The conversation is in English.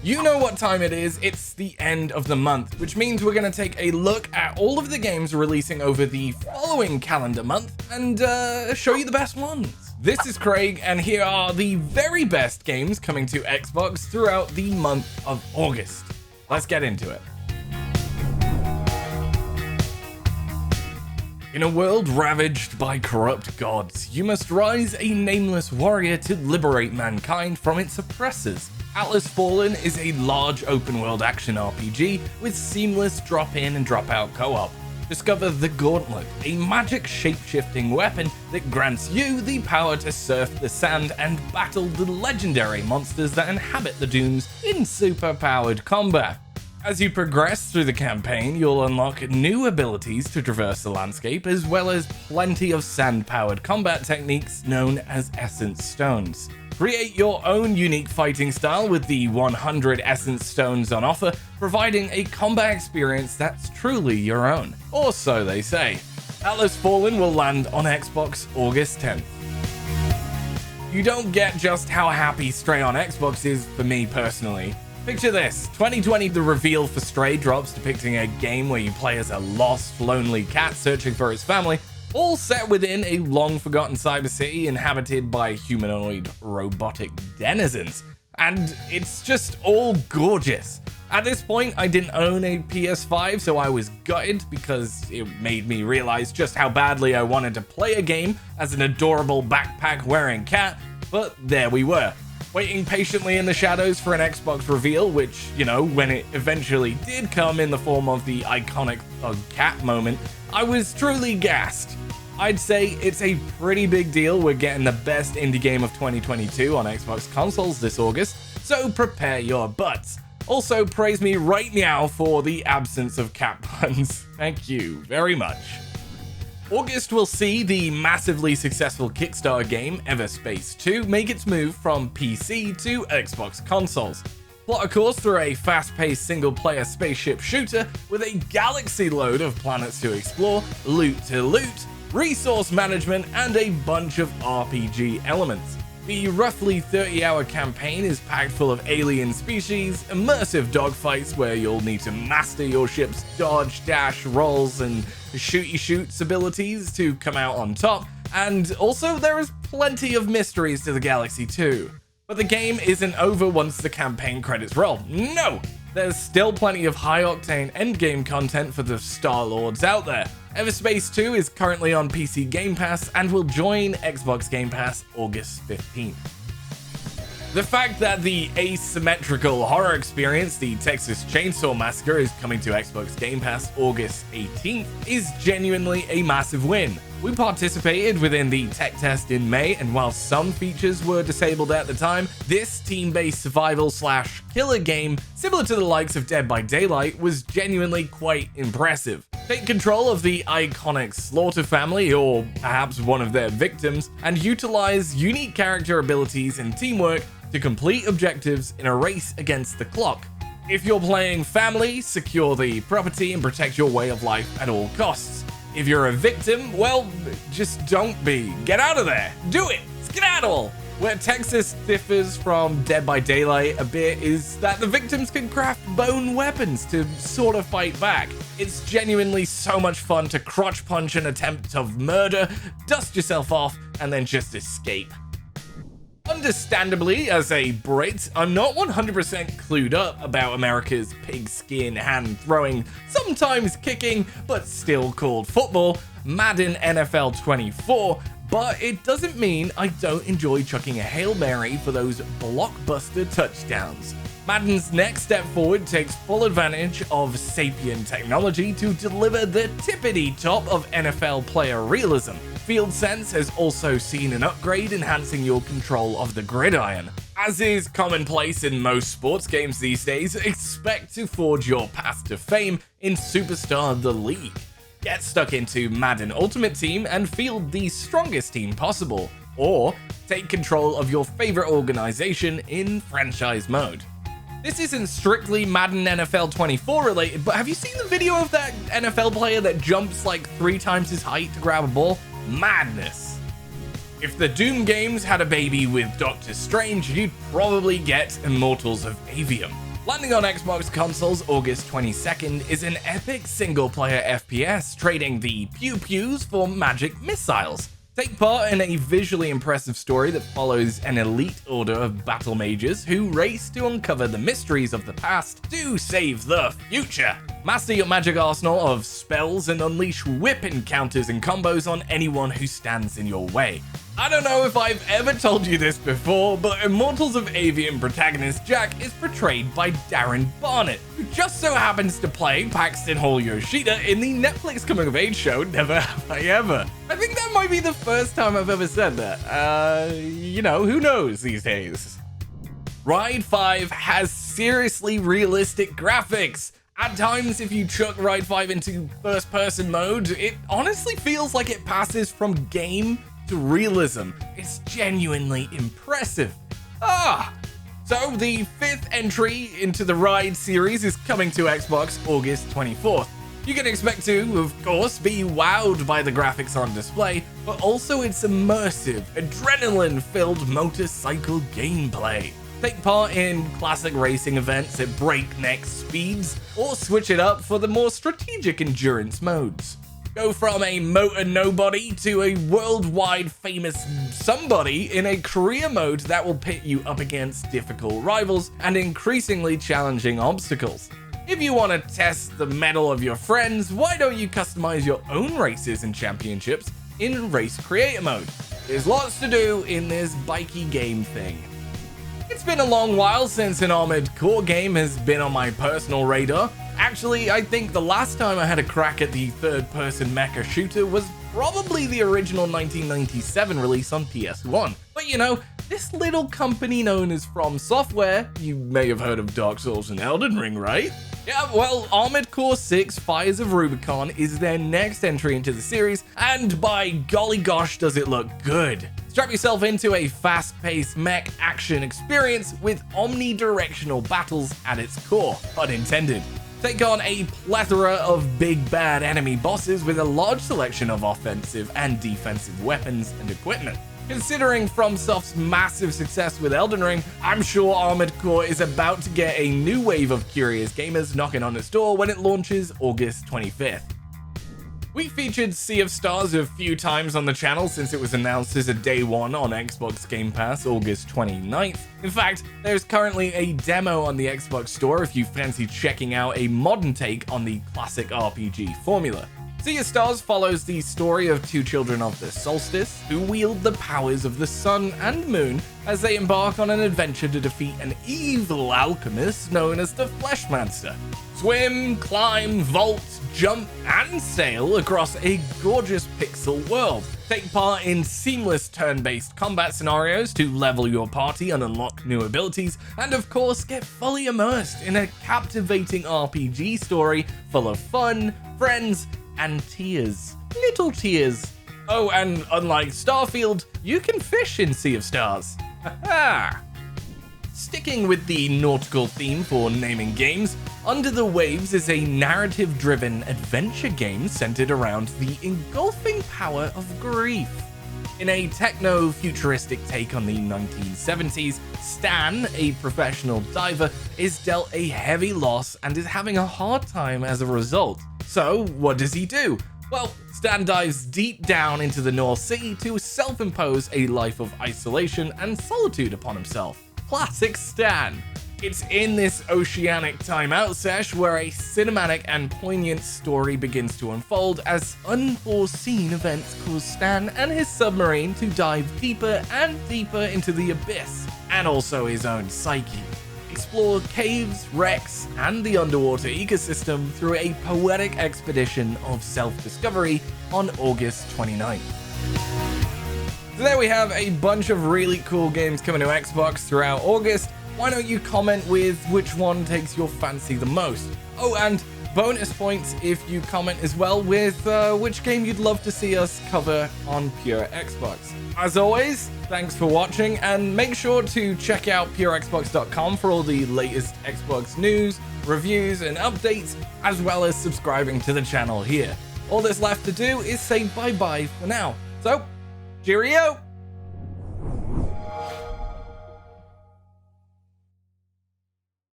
You know what time it is, it's the end of the month, which means we're going to take a look at all of the games releasing over the following calendar month and show you the best ones. This is Craig, and here are the very best games coming to Xbox throughout the month of August. Let's get into it. In a world ravaged by corrupt gods, you must rise a nameless warrior to liberate mankind from its oppressors. Atlas Fallen is a large open-world action RPG with seamless drop-in and drop-out co-op. Discover the Gauntlet, a magic shape-shifting weapon that grants you the power to surf the sand and battle the legendary monsters that inhabit the dunes in super-powered combat. As you progress through the campaign, you'll unlock new abilities to traverse the landscape, as well as plenty of sand-powered combat techniques known as Essence Stones. Create your own unique fighting style with the 100 Essence Stones on offer, providing a combat experience that's truly your own. Or so they say. Atlas Fallen will land on Xbox August 10th. You don't get just how happy Stray on Xbox is for me personally. Picture this, 2020 the reveal for Stray drops, depicting a game where you play as a lost, lonely cat searching for his family, all set within a long-forgotten cyber city inhabited by humanoid robotic denizens. And it's just all gorgeous. At this point, I didn't own a PS5, so I was gutted because it made me realize just how badly I wanted to play a game as an adorable backpack-wearing cat, but there we were. Waiting patiently in the shadows for an Xbox reveal, which, you know, when it eventually did come in the form of the iconic Thug Cat moment, I was truly gassed. I'd say it's a pretty big deal we're getting the best indie game of 2022 on Xbox consoles this August, so prepare your butts. Also, praise me right now for the absence of cat puns. Thank you very much. August will see the massively successful Kickstarter game Everspace 2 make its move from PC to Xbox consoles. Plot a course through a fast-paced single-player spaceship shooter with a galaxy load of planets to explore, loot to loot, resource management, and a bunch of RPG elements. The roughly 30-hour campaign is packed full of alien species, immersive dogfights where you'll need to master your ship's dodge, dash, rolls, and shooty-shoots abilities to come out on top, and also there is plenty of mysteries to the galaxy too. But the game isn't over once the campaign credits roll. No! There's still plenty of high-octane endgame content for the Star-Lords out there. Everspace 2 is currently on PC Game Pass and will join Xbox Game Pass August 15th. The fact that the asymmetrical horror experience, the Texas Chainsaw Massacre, is coming to Xbox Game Pass August 18th is genuinely a massive win. We participated within the tech test in May, and while some features were disabled at the time, this team-based survival/killer game, similar to the likes of Dead by Daylight, was genuinely quite impressive. Take control of the iconic Slaughter family, or perhaps one of their victims, and utilize unique character abilities and teamwork to complete objectives in a race against the clock. If you're playing family, secure the property and protect your way of life at all costs. If you're a victim, well, just don't be. Get out of there. Do it. Skedaddle. Where Texas differs from Dead by Daylight a bit is that the victims can craft bone weapons to sort of fight back. It's genuinely so much fun to crotch punch an attempt of murder, dust yourself off, and then just escape. Understandably, as a Brit, I'm not 100% clued up about America's pigskin hand-throwing, sometimes kicking, but still called football, Madden NFL 24, but it doesn't mean I don't enjoy chucking a Hail Mary for those blockbuster touchdowns. Madden's next step forward takes full advantage of sapient technology to deliver the tippity-top of NFL player realism. Field Sense has also seen an upgrade enhancing your control of the gridiron. As is commonplace in most sports games these days, expect to forge your path to fame in Superstar the League. Get stuck into Madden Ultimate Team and field the strongest team possible, or take control of your favorite organization in franchise mode. This isn't strictly Madden NFL 24 related, but have you seen the video of that NFL player that jumps like 3 times his height to grab a ball? Madness. If the Doom games had a baby with Doctor Strange, you'd probably get Immortals of Avium. Landing on Xbox consoles August 22nd is an epic single-player FPS trading the pew-pews for magic missiles. Take part in a visually impressive story that follows an elite order of battle mages who race to uncover the mysteries of the past to save the future. Master your magic arsenal of spells and unleash whip encounters and combos on anyone who stands in your way. I don't know if I've ever told you this before, but Immortals of Avian protagonist Jack is portrayed by Darren Barnett, who just so happens to play Paxton Yoshida in the Netflix coming-of-age show Never Have I Ever. I think that might be the first time I've ever said that. Who knows these days? Ride 5 has seriously realistic graphics. At times, if you chuck Ride 5 into first-person mode, it honestly feels like it passes from game to realism. It's genuinely impressive. So the 5th entry into the Ride series is coming to Xbox August 24th. You can expect to, of course, be wowed by the graphics on display, but also its immersive, adrenaline-filled motorcycle gameplay. Take part in classic racing events at breakneck speeds, or switch it up for the more strategic endurance modes. Go from a motor nobody to a worldwide famous somebody in a career mode that will pit you up against difficult rivals and increasingly challenging obstacles. If you want to test the mettle of your friends, why don't you customize your own races and championships in Race Creator mode? There's lots to do in this bikey game thing. It's been a long while since an Armored Core game has been on my personal radar. Actually, I think the last time I had a crack at the third-person mecha shooter was probably the original 1997 release on PS1. But you know, this little company known as From Software, you may have heard of Dark Souls and Elden Ring, right? Yeah, well, Armored Core 6 Fires of Rubicon is their next entry into the series, and by golly gosh does it look good. Strap yourself into a fast-paced mech action experience with omnidirectional battles at its core, pun intended. Take on a plethora of big bad enemy bosses with a large selection of offensive and defensive weapons and equipment. Considering FromSoft's massive success with Elden Ring, I'm sure Armored Core is about to get a new wave of curious gamers knocking on its door when it launches August 25th. We featured Sea of Stars a few times on the channel since it was announced as a day one on Xbox Game Pass August 29th. In fact, there's currently a demo on the Xbox Store if you fancy checking out a modern take on the classic RPG formula. Sea of Stars follows the story of two children of the solstice who wield the powers of the sun and moon as they embark on an adventure to defeat an evil alchemist known as the Fleshmancer. Swim, climb, vault, jump, and sail across a gorgeous pixel world. Take part in seamless turn-based combat scenarios to level your party and unlock new abilities, and of course get fully immersed in a captivating RPG story full of fun, friends, and tears. Little tears. Oh, and unlike Starfield, you can fish in Sea of Stars. Haha! Sticking with the nautical theme for naming games, Under the Waves is a narrative-driven adventure game centered around the engulfing power of grief. In a techno-futuristic take on the 1970s, Stan, a professional diver, is dealt a heavy loss and is having a hard time as a result. So, what does he do? Well, Stan dives deep down into the North Sea to self-impose a life of isolation and solitude upon himself. Classic Stan. It's in this oceanic timeout sesh where a cinematic and poignant story begins to unfold as unforeseen events cause Stan and his submarine to dive deeper and deeper into the abyss, and also his own psyche. Explore caves, wrecks, and the underwater ecosystem through a poetic expedition of self-discovery on August 29th. So there we have a bunch of really cool games coming to Xbox throughout August. Why don't you comment with which one takes your fancy the most? Oh, and bonus points if you comment as well with which game you'd love to see us cover on Pure Xbox. As always, thanks for watching, and make sure to check out purexbox.com for all the latest Xbox news, reviews, and updates, as well as subscribing to the channel here. All that's left to do is say bye-bye for now. So, cheerio!